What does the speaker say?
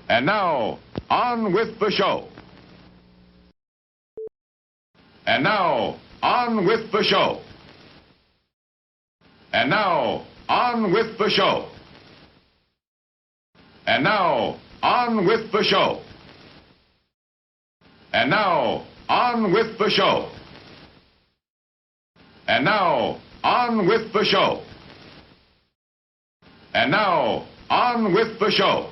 And now, on with the show. And now, on with the show. And now, on with the show. And now, on with the show. And now, on with the show. And now, on with the show. And now, on with the show.